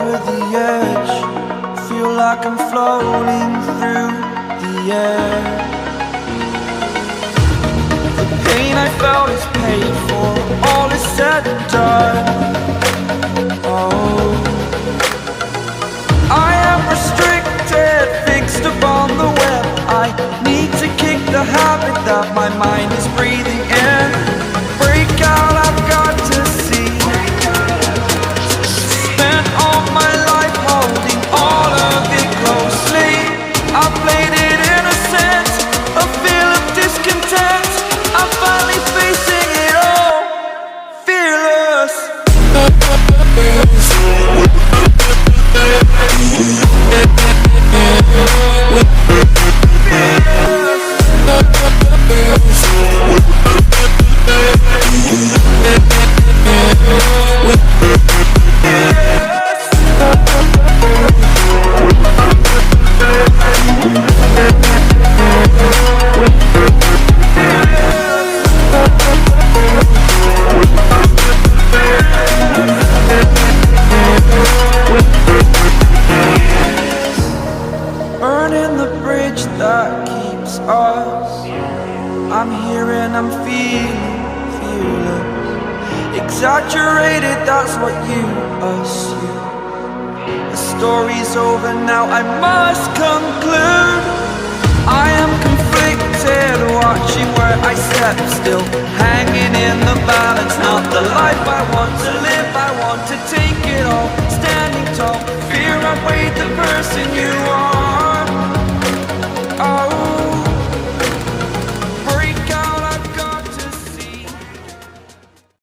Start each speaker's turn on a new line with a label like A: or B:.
A: over the edge, feel like I'm floating through the air. The pain I felt is paid for, all is said and done. Oh, I am restricted, fixed upon the web. I need to kick the habit that my mind is breathing in. Break out, I've got to see. Spent all my life holding all of it closely. I played it innocent, a feel of discontent. I'm finally facing it all, fearless. Burning the bridge that keeps us. I'm here and I'm feeling fearless. Exaggerated, that's what you assume. The story's over now, I must conclude. I am conflicted, watching where I step still, hanging in the balance. Not the life I want to live, I want to take it all. Standing tall, fear I weighed the person you are.